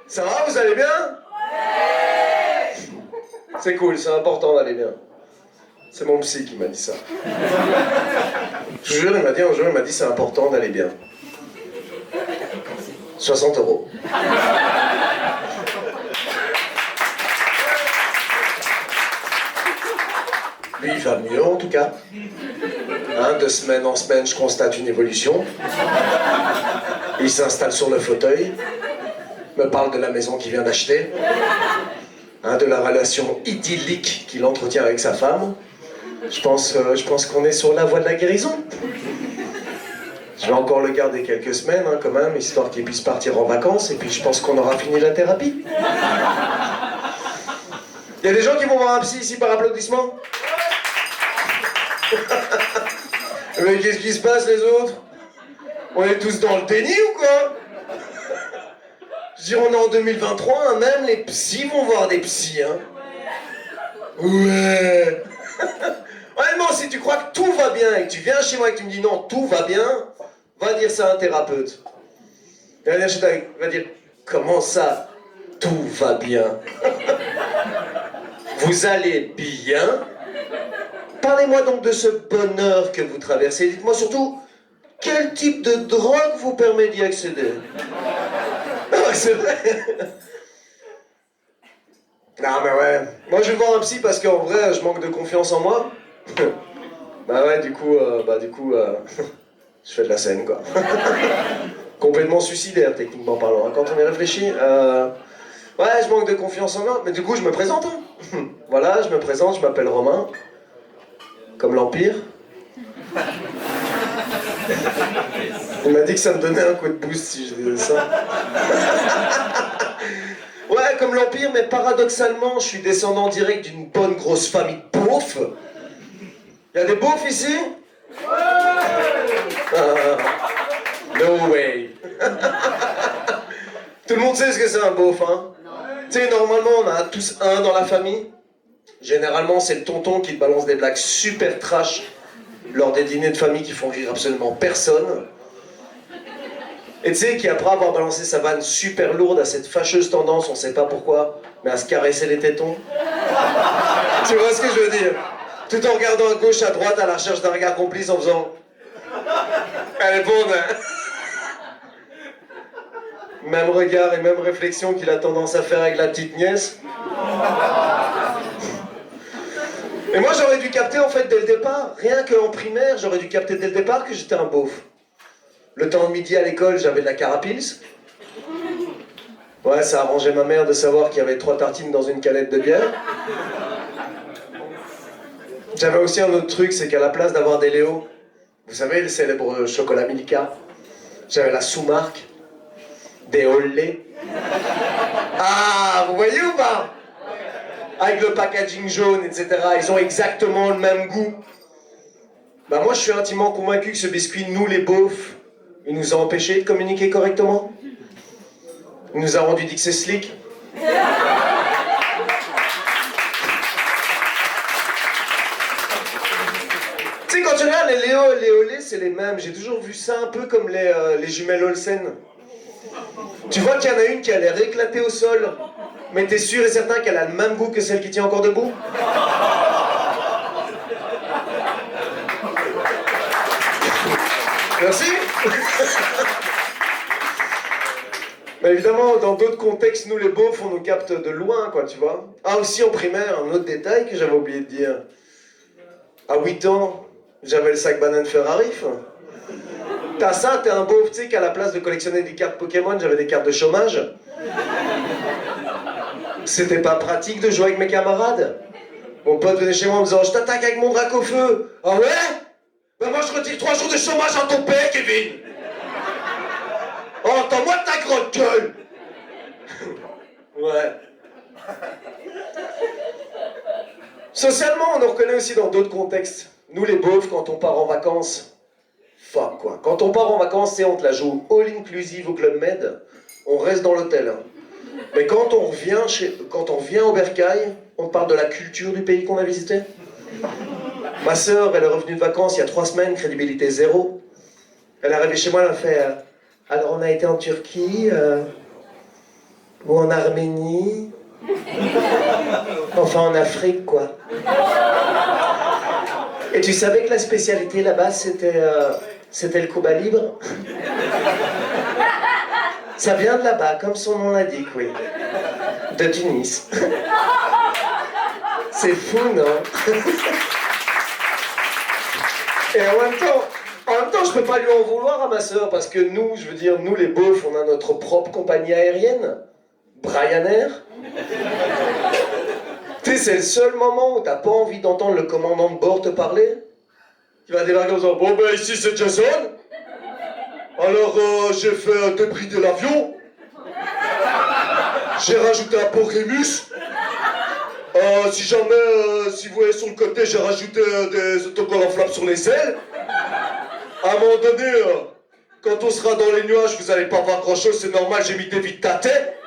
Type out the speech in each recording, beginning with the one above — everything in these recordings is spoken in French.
Ça va, vous allez bien? C'est cool, c'est important d'aller bien. C'est mon psy qui m'a dit ça. Je vous jure, il m'a dit un jour, il m'a dit c'est important d'aller bien. 60 €. Lui, il va mieux en tout cas. Hein, de semaine en semaine, je constate une évolution. Il s'installe sur le fauteuil, me parle de la maison qu'il vient d'acheter, hein, de la relation idyllique qu'il entretient avec sa femme. Je pense qu'on est sur la voie de la guérison. Je vais encore le garder quelques semaines, hein, quand même, histoire qu'il puisse partir en vacances, et puis je pense qu'on aura fini la thérapie. Il y a des gens qui vont voir un psy ici par applaudissement? Mais qu'est-ce qui se passe, les autres? On est tous dans le déni ou quoi? Je veux dire, on est en 2023, hein, même les psys vont voir des psys, hein. Ouais. Honnêtement, si tu crois que tout va bien et que tu viens chez moi et que tu me dis non, tout va bien, va dire ça à un thérapeute. Il va venir chez toi, il va dire, comment ça, tout va bien? Vous allez bien? Parlez-moi donc de ce bonheur que vous traversez. Dites-moi surtout, quel type de drogue vous permet d'y accéder? Ah ouais, c'est vrai. Non mais ouais, moi je vais voir un psy parce qu'en vrai je manque de confiance en moi. Bah ouais, du coup, je fais de la scène quoi. Complètement suicidaire techniquement parlant, hein, quand on y réfléchit. Ouais, je manque de confiance en moi, mais du coup je me présente. Hein. Voilà, je me présente, je m'appelle Romain. Comme l'Empire. Il m'a dit que ça me donnait un coup de boost si je disais ça. Ouais, comme l'Empire, mais paradoxalement, je suis descendant direct d'une bonne grosse famille de beaufs. Il y a des beaufs ici? No way. Tout le monde sait ce que c'est un beauf, hein? Tu sais, normalement, on en a tous un dans la famille. Généralement, c'est le tonton qui te balance des blagues super trash lors des dîners de famille qui font rire absolument personne. Et tu sais, qui après avoir balancé sa vanne super lourde a cette fâcheuse tendance, on sait pas pourquoi, mais à se caresser les tétons. Tu vois ce que je veux dire? Tout en regardant à gauche, à droite, à la recherche d'un regard complice en faisant... Elle est bonne, hein? Même regard et même réflexion qu'il a tendance à faire avec la petite nièce. Et moi j'aurais dû capter en fait dès le départ, rien qu'en primaire, j'aurais dû capter dès le départ que j'étais un beauf. Le temps de midi à l'école, j'avais de la carapils. Ouais, ça arrangeait ma mère de savoir qu'il y avait 3 tartines dans une canette de bière. J'avais aussi un autre truc, c'est qu'à la place d'avoir des Léo, vous savez le célèbre chocolat Milka, j'avais la sous-marque des Olé. Ah, vous voyez ou pas? Avec le packaging jaune, etc. Ils ont exactement le même goût. Bah moi je suis intimement convaincu que ce biscuit, nous les beaufs, il nous a empêchés de communiquer correctement. Il nous a rendu dit que c'est slick. Tu sais, quand tu regardes les Léo et les Olé, c'est les mêmes. J'ai toujours vu ça un peu comme les jumelles Olsen. Tu vois qu'il y en a une qui a l'air éclatée au sol, mais t'es sûr et certain qu'elle a le même goût que celle qui tient encore debout? Merci. Mais évidemment, dans d'autres contextes, nous les beaufs, on nous capte de loin, quoi, tu vois. Ah, aussi en primaire, un autre détail que j'avais oublié de dire. À 8 ans, j'avais le sac banane Ferrari. T'as ça, t'es un beauf, tu sais qu'à la place de collectionner des cartes Pokémon, j'avais des cartes de chômage. C'était pas pratique de jouer avec mes camarades. Mon pote venait chez moi en me disant, je t'attaque avec mon drac au feu. Ah ouais? Ben moi je retire 3 jours de chômage à ton père, Kevin. Oh, attends-moi de ta grosse gueule. Ouais. Socialement, on nous reconnaît aussi dans d'autres contextes. Nous les beaufs, quand on part en vacances, fuck quoi. Quand on part en vacances, c'est on te la joue all inclusive au Club Med, on reste dans l'hôtel. Hein. Mais quand on vient au Bercail, on te parle de la culture du pays qu'on a visité. Ma sœur, elle est revenue de vacances il y a 3 semaines, crédibilité 0. Elle est arrivée chez moi, elle a fait alors on a été en Turquie, ou en Arménie, enfin en Afrique quoi. Et tu savais que la spécialité là-bas c'était le Cuba libre? Ça vient de là-bas, comme son nom l'indique, oui. De Tunis. C'est fou, non? Et en même temps, je peux pas lui en vouloir à ma sœur, parce que nous, je veux dire, nous les beaufs, on a notre propre compagnie aérienne, Ryanair. Tu sais, c'est le seul moment où t'as pas envie d'entendre le commandant de bord te parler. Tu vas débarquer en disant, bon ben ici c'est Jason. Alors j'ai fait débris de l'avion. J'ai rajouté un pot Rémus. Si jamais, si vous voyez sur le côté, j'ai rajouté des autocollants inflables sur les ailes. À un moment donné, quand on sera dans les nuages, vous allez pas voir grand chose, c'est normal, j'ai mis des vides de ta tête.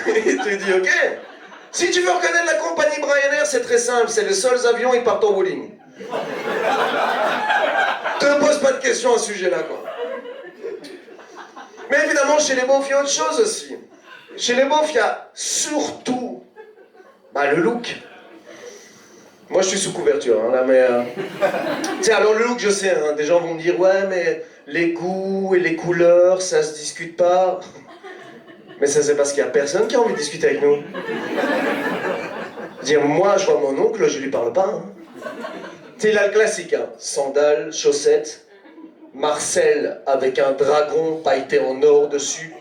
Et tu dis, ok. Si tu veux reconnaître la compagnie Ryanair, c'est très simple, c'est les seuls avions, ils partent en bowling. Te pose pas de questions à ce sujet-là, quoi. Mais évidemment, chez les beaufs, il y a autre chose aussi. Chez les beaufs, il y a surtout le look. Moi, je suis sous couverture, hein, là, mais... Tu sais, alors le look, je sais, hein, des gens vont me dire, ouais, mais les goûts et les couleurs, ça se discute pas. Mais ça, c'est parce qu'il y a personne qui a envie de discuter avec nous. Dire, moi, je vois mon oncle, je lui parle pas. Hein. Tu sais, il a le classique, hein. Sandales, chaussettes, Marcel avec un dragon pailleté en or dessus,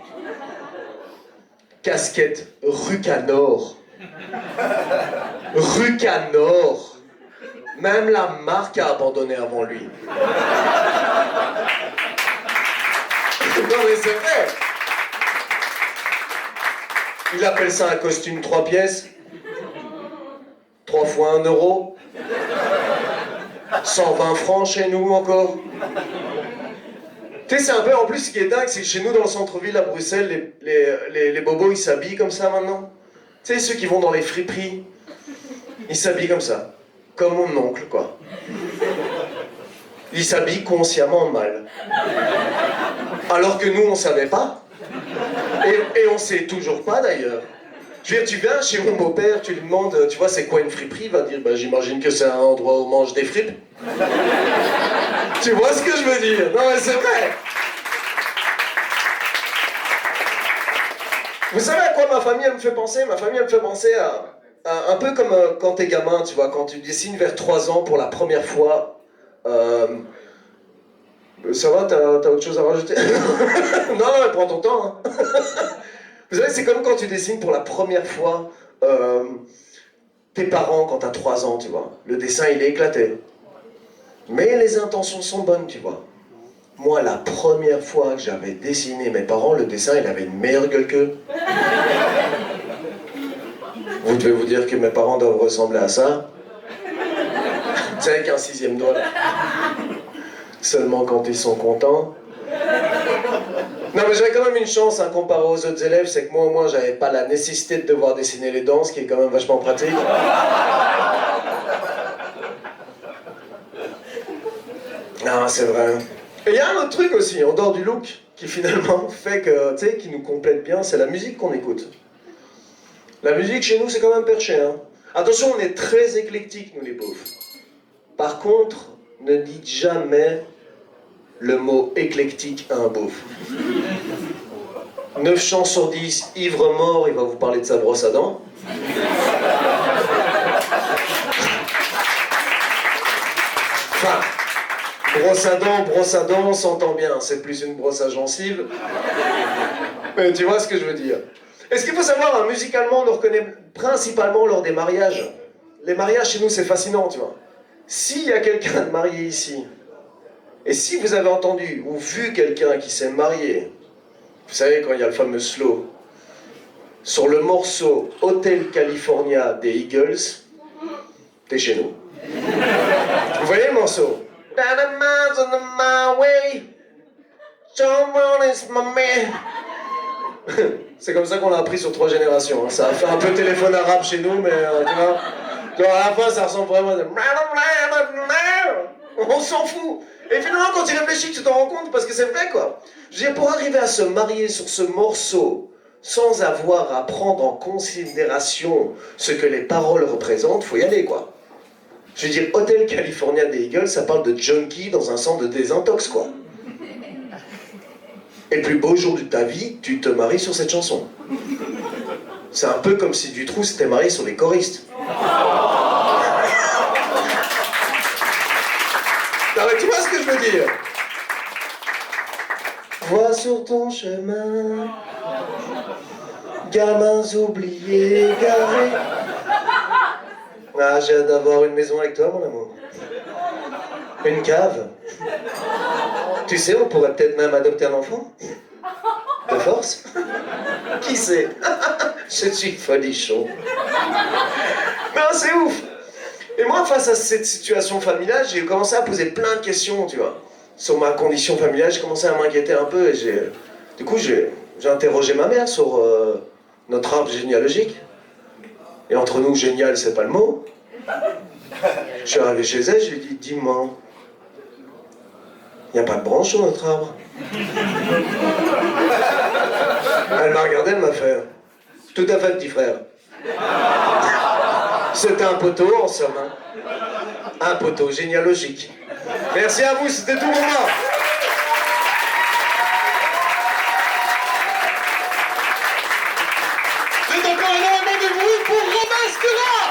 casquette Rucanor. Rucanor. Même la marque a abandonné avant lui. Non mais c'est vrai. Il appelle ça un costume 3 pièces. 3 fois 1 euro. 120 francs chez nous encore. Tu sais, c'est un peu, en plus, ce qui est dingue, c'est que chez nous, dans le centre-ville, à Bruxelles, les bobos, ils s'habillent comme ça maintenant. Tu sais, ceux qui vont dans les friperies, ils s'habillent comme ça. Comme mon oncle, quoi. Ils s'habillent consciemment mal. Alors que nous, on savait pas. Et on sait toujours pas, d'ailleurs. Je veux dire, tu viens chez mon beau-père, tu lui demandes, tu vois, c'est quoi une friperie? Il va dire, j'imagine que c'est un endroit où on mange des fripes. Tu vois ce que je veux dire? Non, mais c'est vrai. Vous savez à quoi ma famille, elle me fait penser? Ma famille, elle me fait penser à un peu comme quand t'es gamin, tu vois, quand tu dessines vers 3 ans pour la première fois. Ça va, t'as autre chose à rajouter? Non, mais prends ton temps. Hein. Vous savez, c'est comme quand tu dessines pour la première fois tes parents quand t'as 3 ans, tu vois. Le dessin, il est éclaté. Mais les intentions sont bonnes, tu vois. Moi, la première fois que j'avais dessiné mes parents, le dessin, il avait une meilleure gueule qu'eux. Vous devez vous dire que mes parents doivent ressembler à ça. Tu sais, avec un 6e doigt. Seulement quand ils sont contents. Non, mais j'avais quand même une chance, hein, comparé aux autres élèves, c'est que moi, au moins, j'avais pas la nécessité de devoir dessiner les dents, ce qui est quand même vachement pratique. Non, c'est vrai. Et il y a un autre truc aussi, en dehors du look, qui finalement fait que, tu sais, qui nous complète bien, c'est la musique qu'on écoute. La musique, chez nous, c'est quand même perché, hein. Attention, on est très éclectique, nous, les beaufs. Par contre, ne dites jamais le mot éclectique à un beauf. 9 chances sur 10, ivre mort, il va vous parler de sa brosse à dents. Enfin, brosse à dents, on s'entend bien, c'est plus une brosse à gencives. Mais tu vois ce que je veux dire. Et ce qu'il faut savoir, hein, musicalement, on nous reconnaît principalement lors des mariages. Les mariages chez nous, c'est fascinant, tu vois. S'il y a quelqu'un de marié ici, et si vous avez entendu ou vu quelqu'un qui s'est marié, vous savez quand il y a le fameux slow, sur le morceau Hotel California des Eagles, t'es chez nous. Vous voyez le morceau? C'est comme ça qu'on l'a appris sur 3 générations. Hein. Ça a fait un peu téléphone arabe chez nous, mais tu vois. Genre à la fin, ça ressemble vraiment à... On s'en fout. Et finalement, quand tu réfléchis, tu t'en rends compte, parce que c'est vrai, quoi. Je veux dire, pour arriver à se marier sur ce morceau, sans avoir à prendre en considération ce que les paroles représentent, faut y aller, quoi. Je veux dire, Hotel California des Eagles, ça parle de junkie dans un centre de désintox, quoi. Et le plus beau jour de ta vie, tu te maries sur cette chanson. C'est un peu comme si Dutroux s'était marié sur les choristes. Non mais tu vois ce que je veux dire? Vois sur ton chemin, gamins oubliés, garés. Ah, j'ai hâte d'avoir une maison avec toi, mon amour. Une cave. Tu sais, on pourrait peut-être même adopter un enfant. De force. Qui sait? Je suis folichon. Non, c'est ouf. Et moi, face à cette situation familiale, j'ai commencé à poser plein de questions, tu vois. Sur ma condition familiale, j'ai commencé à m'inquiéter un peu et du coup, j'ai interrogé ma mère sur notre arbre généalogique. Et entre nous, génial, c'est pas le mot. Je suis arrivé chez elle, je lui ai dit, dis-moi, il n'y a pas de branche sur notre arbre. Elle m'a regardé, elle m'a fait, tout à fait, petit frère. C'était un poteau, en somme. Hein. Un poteau généalogique. Merci à vous, c'était tout pour moi. C'est encore énormément de bruit pour Romain Stura.